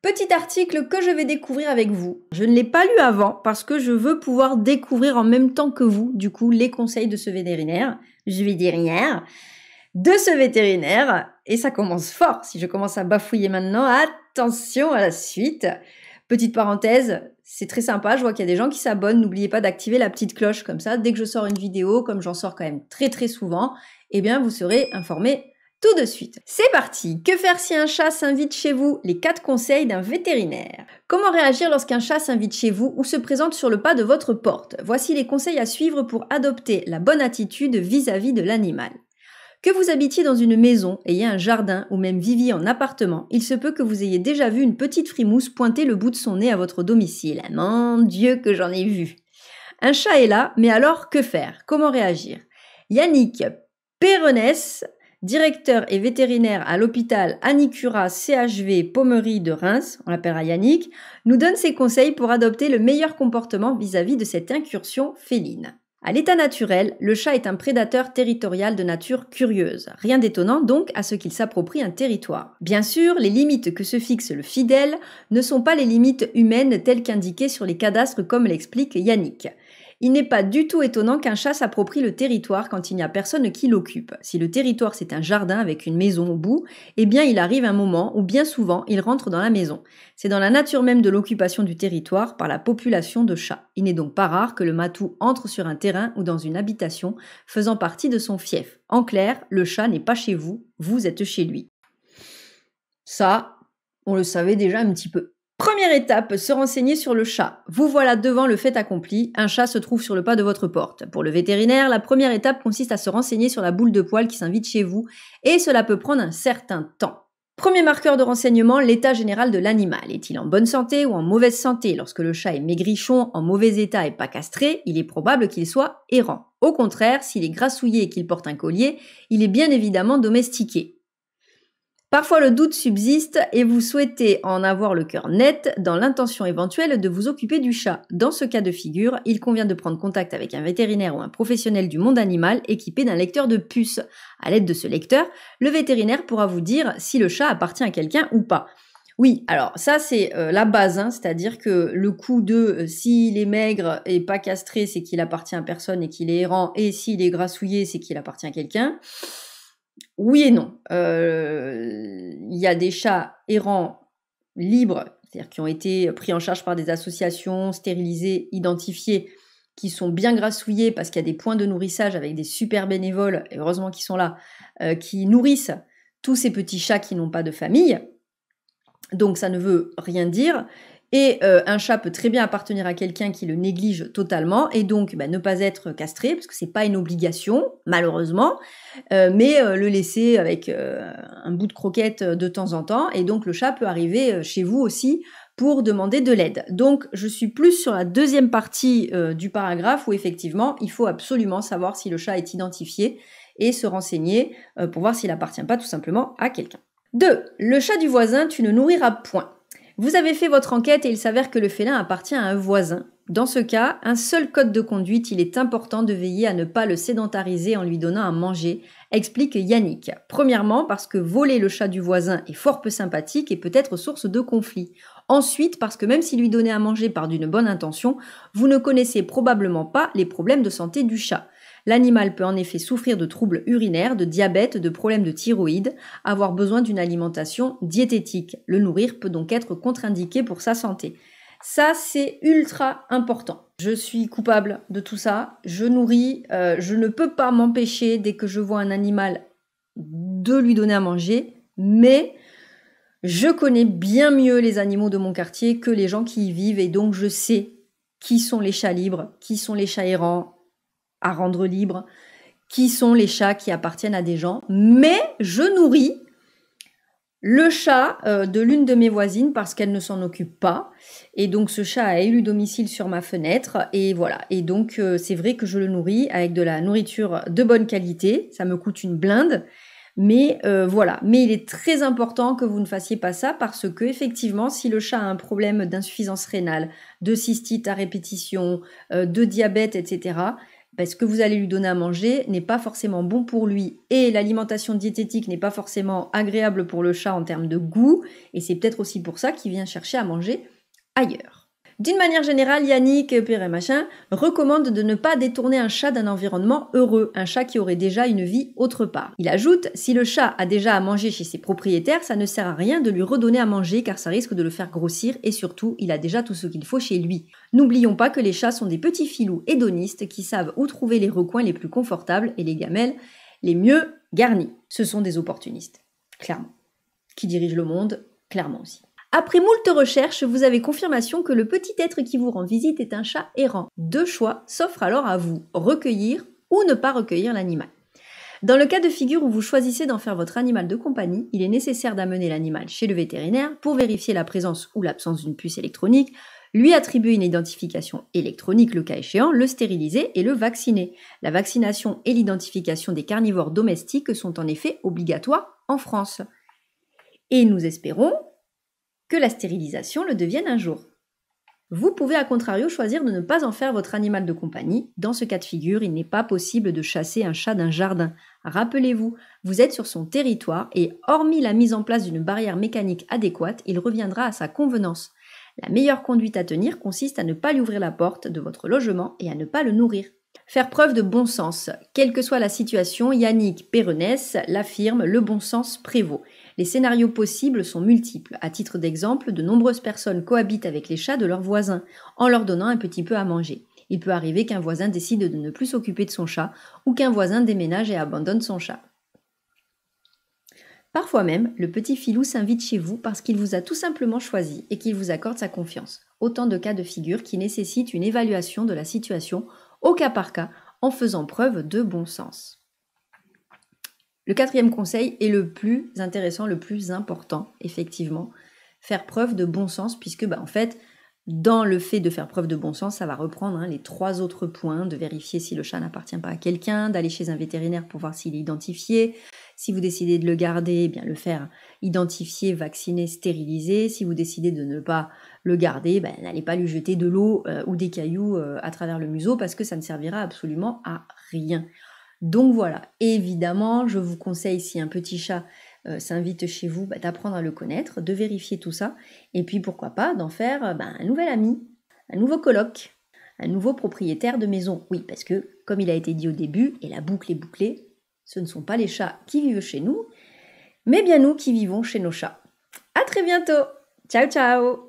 Petit article que je vais découvrir avec vous. Je ne l'ai pas lu avant parce que je veux pouvoir découvrir en même temps que vous, du coup, les conseils de ce vétérinaire. Je vais dire rien. De ce vétérinaire. Et ça commence fort. Si je commence à bafouiller maintenant, attention à la suite. Petite parenthèse, c'est très sympa. Je vois qu'il y a des gens qui s'abonnent. N'oubliez pas d'activer la petite cloche comme ça. Dès que je sors une vidéo, comme j'en sors quand même très souvent, eh bien, vous serez informés tout de suite. C'est parti. Que faire si un chat s'invite chez vous? Les 4 conseils d'un vétérinaire. Comment réagir lorsqu'un chat s'invite chez vous ou se présente sur le pas de votre porte? Voici les conseils à suivre pour adopter la bonne attitude vis-à-vis de l'animal. Que vous habitiez dans une maison, ayez un jardin ou même viviez en appartement, il se peut que vous ayez déjà vu une petite frimousse pointer le bout de son nez à votre domicile. Mon Dieu que j'en ai vu. Un chat est là, mais alors que faire? Comment réagir? Yannick Pérenès, directeur et vétérinaire à l'hôpital Anicura CHV Pommery de Reims, on l'appellera Yannick, nous donne ses conseils pour adopter le meilleur comportement vis-à-vis de cette incursion féline. À l'état naturel, le chat est un prédateur territorial de nature curieuse. Rien d'étonnant donc à ce qu'il s'approprie un territoire. Bien sûr, les limites que se fixe le fidèle ne sont pas les limites humaines telles qu'indiquées sur les cadastres comme l'explique Yannick. Il n'est pas du tout étonnant qu'un chat s'approprie le territoire quand il n'y a personne qui l'occupe. Si le territoire c'est un jardin avec une maison au bout, eh bien il arrive un moment où bien souvent il rentre dans la maison. C'est dans la nature même de l'occupation du territoire par la population de chats. Il n'est donc pas rare que le matou entre sur un terrain ou dans une habitation faisant partie de son fief. En clair, le chat n'est pas chez vous, vous êtes chez lui. Ça, on le savait déjà un petit peu. Première étape, se renseigner sur le chat. Vous voilà devant le fait accompli, un chat se trouve sur le pas de votre porte. Pour le vétérinaire, la première étape consiste à se renseigner sur la boule de poil qui s'invite chez vous, et cela peut prendre un certain temps. Premier marqueur de renseignement, l'état général de l'animal. Est-il en bonne santé ou en mauvaise santé? Lorsque le chat est maigrichon, en mauvais état et pas castré, il est probable qu'il soit errant. Au contraire, s'il est grassouillé et qu'il porte un collier, il est bien évidemment domestiqué. Parfois le doute subsiste et vous souhaitez en avoir le cœur net dans l'intention éventuelle de vous occuper du chat. Dans ce cas de figure, il convient de prendre contact avec un vétérinaire ou un professionnel du monde animal équipé d'un lecteur de puces. À l'aide de ce lecteur, le vétérinaire pourra vous dire si le chat appartient à quelqu'un ou pas. Oui, alors ça c'est la base, c'est-à-dire que le coup de s'il est maigre et pas castré, c'est qu'il appartient à personne et qu'il est errant, et s'il est grassouillé, c'est qu'il appartient à quelqu'un. Oui et non. Il y a des chats errants libres, c'est-à-dire qui ont été pris en charge par des associations, stérilisés, identifiés, qui sont bien grassouillés parce qu'il y a des points de nourrissage avec des super bénévoles, et heureusement qu'ils sont là, qui nourrissent tous ces petits chats qui n'ont pas de famille. Donc ça ne veut rien dire. Et un chat peut très bien appartenir à quelqu'un qui le néglige totalement et donc ne pas être castré parce que c'est pas une obligation malheureusement, mais le laisser avec un bout de croquette de temps en temps et donc le chat peut arriver chez vous aussi pour demander de l'aide. Donc je suis plus sur la deuxième partie du paragraphe où effectivement il faut absolument savoir si le chat est identifié et se renseigner pour voir s'il appartient pas tout simplement à quelqu'un. 2. Le chat du voisin, tu ne nourriras point. Vous avez fait votre enquête et il s'avère que le félin appartient à un voisin. Dans ce cas, un seul code de conduite, il est important de veiller à ne pas le sédentariser en lui donnant à manger, explique Yannick. Premièrement, parce que voler le chat du voisin est fort peu sympathique et peut être source de conflit. Ensuite, parce que même si lui donner à manger part d'une bonne intention, vous ne connaissez probablement pas les problèmes de santé du chat. L'animal peut en effet souffrir de troubles urinaires, de diabète, de problèmes de thyroïde, avoir besoin d'une alimentation diététique. Le nourrir peut donc être contre-indiqué pour sa santé. Ça, c'est ultra important. Je suis coupable de tout ça. Je nourris, je ne peux pas m'empêcher, dès que je vois un animal, de lui donner à manger, mais je connais bien mieux les animaux de mon quartier que les gens qui y vivent et donc je sais qui sont les chats libres, qui sont les chats errants, à rendre libre, qui sont les chats qui appartiennent à des gens. Mais je nourris le chat de l'une de mes voisines parce qu'elle ne s'en occupe pas. Et donc ce chat a élu domicile sur ma fenêtre. Et voilà. Et donc c'est vrai que je le nourris avec de la nourriture de bonne qualité. Ça me coûte une blinde. Mais voilà. Mais il est très important que vous ne fassiez pas ça parce que effectivement, si le chat a un problème d'insuffisance rénale, de cystite à répétition, de diabète, etc., ce que vous allez lui donner à manger n'est pas forcément bon pour lui et l'alimentation diététique n'est pas forcément agréable pour le chat en termes de goût et c'est peut-être aussi pour ça qu'il vient chercher à manger ailleurs. D'une manière générale, Yannick Perret machin recommande de ne pas détourner un chat d'un environnement heureux, un chat qui aurait déjà une vie autre part. Il ajoute, si le chat a déjà à manger chez ses propriétaires, ça ne sert à rien de lui redonner à manger car ça risque de le faire grossir et surtout, il a déjà tout ce qu'il faut chez lui. N'oublions pas que les chats sont des petits filous hédonistes qui savent où trouver les recoins les plus confortables et les gamelles les mieux garnies. Ce sont des opportunistes, clairement. Qui dirigent le monde, clairement aussi. Après moult recherches, vous avez confirmation que le petit être qui vous rend visite est un chat errant. Deux choix s'offrent alors à vous, recueillir ou ne pas recueillir l'animal. Dans le cas de figure où vous choisissez d'en faire votre animal de compagnie, il est nécessaire d'amener l'animal chez le vétérinaire pour vérifier la présence ou l'absence d'une puce électronique, lui attribuer une identification électronique le cas échéant, le stériliser et le vacciner. La vaccination et l'identification des carnivores domestiques sont en effet obligatoires en France. Et nous espérons que la stérilisation le devienne un jour. Vous pouvez à contrario choisir de ne pas en faire votre animal de compagnie. Dans ce cas de figure, il n'est pas possible de chasser un chat d'un jardin. Rappelez-vous, vous êtes sur son territoire et hormis la mise en place d'une barrière mécanique adéquate, il reviendra à sa convenance. La meilleure conduite à tenir consiste à ne pas lui ouvrir la porte de votre logement et à ne pas le nourrir. Faire preuve de bon sens. Quelle que soit la situation, Yannick Perrenès l'affirme, le bon sens prévaut. Les scénarios possibles sont multiples. À titre d'exemple, de nombreuses personnes cohabitent avec les chats de leurs voisins, en leur donnant un petit peu à manger. Il peut arriver qu'un voisin décide de ne plus s'occuper de son chat, ou qu'un voisin déménage et abandonne son chat. Parfois même, le petit filou s'invite chez vous parce qu'il vous a tout simplement choisi et qu'il vous accorde sa confiance. Autant de cas de figure qui nécessitent une évaluation de la situation au cas par cas, en faisant preuve de bon sens. Le quatrième conseil est le plus intéressant, le plus important, effectivement, faire preuve de bon sens, puisque en fait, dans le fait de faire preuve de bon sens, ça va reprendre les 3 autres points, de vérifier si le chat n'appartient pas à quelqu'un, d'aller chez un vétérinaire pour voir s'il est identifié, si vous décidez de le garder, le faire identifier, vacciner, stériliser, si vous décidez de ne pas le garder, n'allez pas lui jeter de l'eau ou des cailloux à travers le museau parce que ça ne servira absolument à rien. Donc voilà, évidemment, je vous conseille si un petit chat s'invite chez vous, d'apprendre à le connaître, de vérifier tout ça, et puis pourquoi pas d'en faire un nouvel ami, un nouveau coloc, un nouveau propriétaire de maison. Oui, parce que, comme il a été dit au début, et la boucle est bouclée, ce ne sont pas les chats qui vivent chez nous, mais bien nous qui vivons chez nos chats. À très bientôt. Ciao ciao.